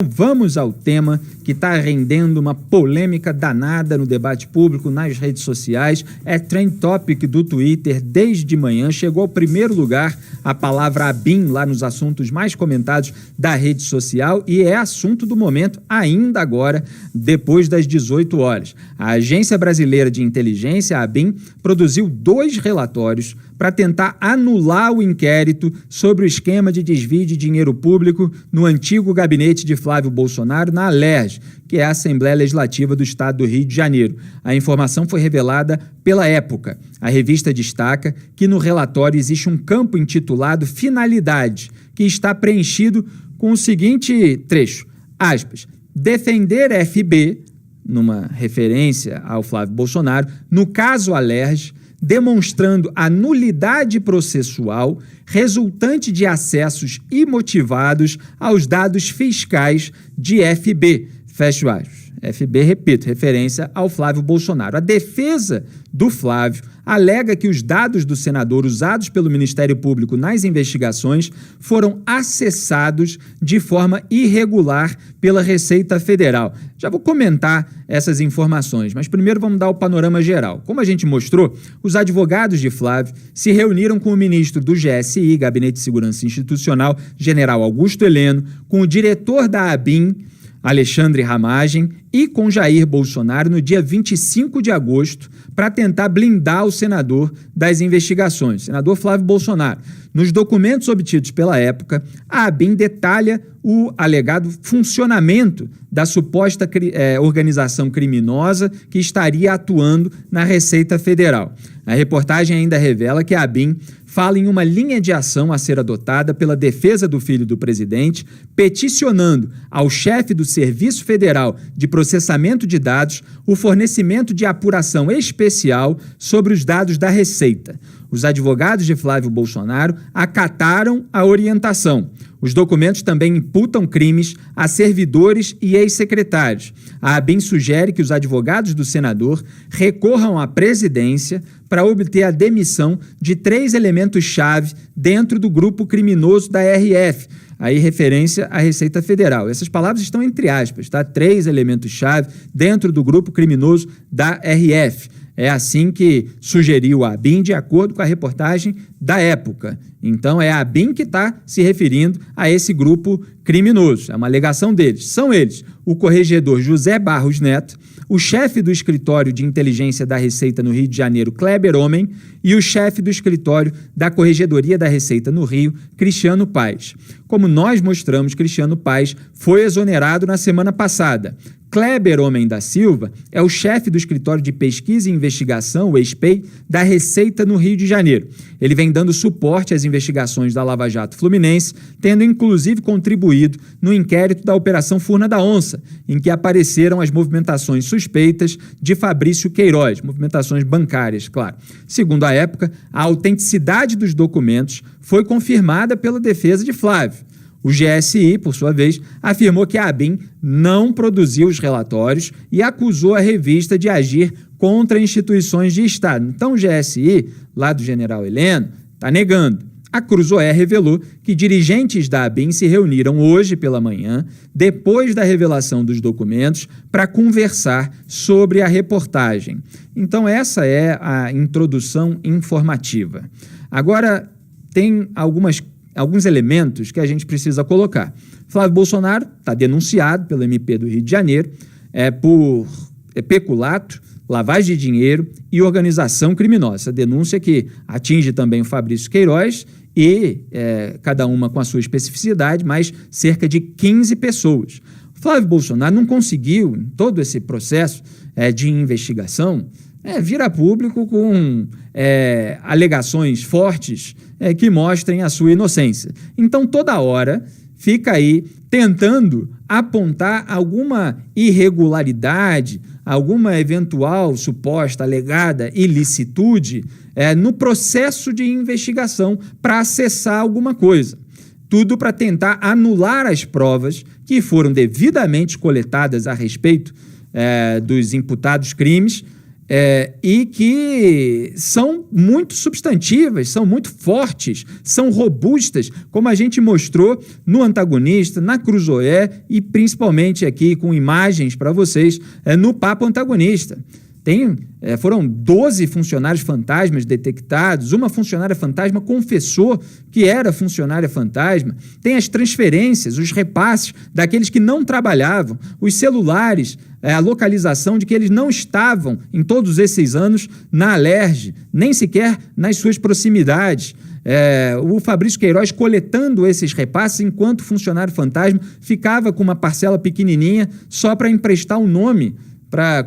Vamos ao tema que está rendendo uma polêmica danada no debate público, nas redes sociais. É trend topic do Twitter desde manhã. Chegou ao primeiro lugar a palavra ABIN lá nos assuntos mais comentados da rede social e é assunto do momento ainda agora, depois das 18 horas. A Agência Brasileira de Inteligência, a ABIN, produziu 2 relatórios para tentar anular o inquérito sobre o esquema de desvio de dinheiro público no antigo gabinete de Flávio Bolsonaro na Alerj, que é a Assembleia Legislativa do Estado do Rio de Janeiro. A informação foi revelada pela Época. A revista destaca que no relatório existe um campo intitulado Finalidade, que está preenchido com o seguinte trecho, aspas, defender FB, numa referência ao Flávio Bolsonaro, no caso Alerj, demonstrando a nulidade processual resultante de acessos imotivados aos dados fiscais de FB. Fecho aspas. FB, repito, referência ao Flávio Bolsonaro. A defesa do Flávio alega que os dados do senador usados pelo Ministério Público nas investigações foram acessados de forma irregular pela Receita Federal. Já vou comentar essas informações, mas primeiro vamos dar o panorama geral. Como a gente mostrou, os advogados de Flávio se reuniram com o ministro do GSI, Gabinete de Segurança Institucional, general Augusto Heleno, com o diretor da ABIN, Alexandre Ramagem, e com Jair Bolsonaro no dia 25 de agosto para tentar blindar o senador das investigações, senador Flávio Bolsonaro. Nos documentos obtidos pela Época, a ABIN detalha o alegado funcionamento da suposta organização criminosa que estaria atuando na Receita Federal. A reportagem ainda revela que a ABIN fala em uma linha de ação a ser adotada pela defesa do filho do presidente, peticionando ao chefe do Serviço Federal de Processamento de Dados o fornecimento de apuração especial sobre os dados da Receita. Os advogados de Flávio Bolsonaro acataram a orientação. Os documentos também imputam crimes a servidores e ex-secretários. A ABIN sugere que os advogados do senador recorram à presidência para obter a demissão de 3 elementos-chave dentro do grupo criminoso da RF, aí referência à Receita Federal. Essas palavras estão entre aspas, tá? 3 elementos-chave dentro do grupo criminoso da RF. É assim que sugeriu a ABIN, de acordo com a reportagem da Época. Então, é a ABIN que está se referindo a esse grupo criminoso. É uma alegação deles. São eles o corregedor José Barros Neto, o chefe do escritório de inteligência da Receita no Rio de Janeiro, Kleber Homem, e o chefe do escritório da Corregedoria da Receita no Rio, Cristiano Paes. Como nós mostramos, Cristiano Paes foi exonerado na semana passada. Kleber Homem da Silva é o chefe do Escritório de Pesquisa e Investigação, o ESPEI, da Receita no Rio de Janeiro. Ele vem dando suporte às investigações da Lava Jato Fluminense, tendo inclusive contribuído no inquérito da Operação Furna da Onça, em que apareceram as movimentações suspeitas de Fabrício Queiroz, movimentações bancárias, claro. Segundo a Época, a autenticidade dos documentos foi confirmada pela defesa de Flávio. O GSI, por sua vez, afirmou que a ABIN não produziu os relatórios e acusou a revista de agir contra instituições de Estado. Então, o GSI, lá do general Heleno, está negando. A Cruzoé revelou que dirigentes da ABIN se reuniram hoje pela manhã, depois da revelação dos documentos, para conversar sobre a reportagem. Então, essa é a introdução informativa. Agora, tem alguns elementos que a gente precisa colocar. Flávio Bolsonaro está denunciado pelo MP do Rio de Janeiro por peculato, lavagem de dinheiro e organização criminosa. Essa denúncia que atinge também o Fabrício Queiroz e, cada uma com a sua especificidade, mas cerca de 15 pessoas. Flávio Bolsonaro não conseguiu, em todo esse processo de investigação, vir a público com alegações fortes que mostrem a sua inocência. Então, toda hora, fica aí tentando apontar alguma irregularidade, alguma eventual suposta, alegada ilicitude no processo de investigação para acessar alguma coisa. Tudo para tentar anular as provas que foram devidamente coletadas a respeito dos imputados crimes e que são muito substantivas, são muito fortes, são robustas, como a gente mostrou no Antagonista, na Cruzoé e principalmente aqui com imagens para vocês no Papo Antagonista. Foram 12 funcionários fantasmas detectados, uma funcionária fantasma confessou que era funcionária fantasma, tem as transferências, os repasses daqueles que não trabalhavam, os celulares, a localização de que eles não estavam em todos esses anos na Alerj, nem sequer nas suas proximidades. O Fabrício Queiroz coletando esses repasses enquanto funcionário fantasma ficava com uma parcela pequenininha só para emprestar um nome, para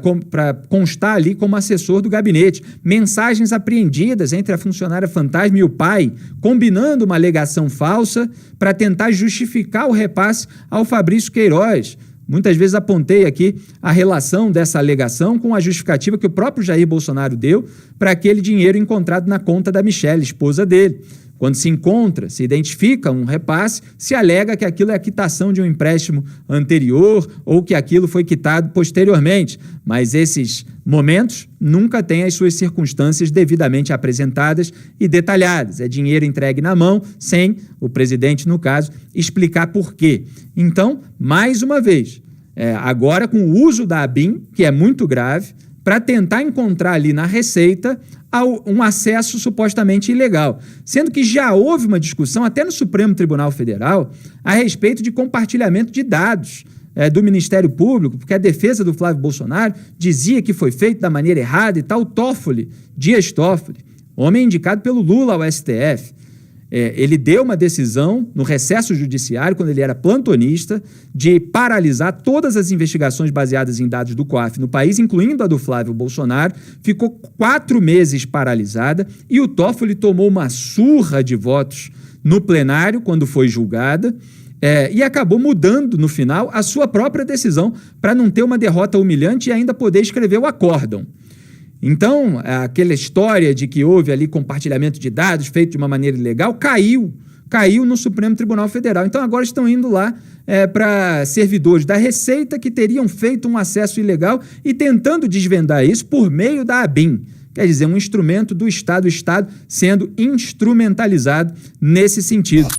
constar ali como assessor do gabinete. Mensagens apreendidas entre a funcionária fantasma e o pai, combinando uma alegação falsa para tentar justificar o repasse ao Fabrício Queiroz. Muitas vezes apontei aqui a relação dessa alegação com a justificativa que o próprio Jair Bolsonaro deu para aquele dinheiro encontrado na conta da Michelle, esposa dele. Quando se encontra, se identifica um repasse, se alega que aquilo é a quitação de um empréstimo anterior ou que aquilo foi quitado posteriormente. Mas esses momentos nunca têm as suas circunstâncias devidamente apresentadas e detalhadas. É dinheiro entregue na mão, sem o presidente, no caso, explicar por quê. Então, mais uma vez, agora com o uso da ABIN, que é muito grave, para tentar encontrar ali na Receita um acesso supostamente ilegal, sendo que já houve uma discussão até no Supremo Tribunal Federal a respeito de compartilhamento de dados do Ministério Público, porque a defesa do Flávio Bolsonaro dizia que foi feito da maneira errada e tal. Toffoli, Dias Toffoli, homem indicado pelo Lula ao STF, ele deu uma decisão no recesso judiciário, quando ele era plantonista, de paralisar todas as investigações baseadas em dados do COAF no país, incluindo a do Flávio Bolsonaro. Ficou 4 meses paralisada e o Toffoli tomou uma surra de votos no plenário quando foi julgada e acabou mudando, no final, a sua própria decisão para não ter uma derrota humilhante e ainda poder escrever o acórdão. Então, aquela história de que houve ali compartilhamento de dados feito de uma maneira ilegal caiu no Supremo Tribunal Federal. Então, agora estão indo lá para servidores da Receita que teriam feito um acesso ilegal e tentando desvendar isso por meio da ABIN. Quer dizer, um instrumento do Estado, o Estado sendo instrumentalizado nesse sentido.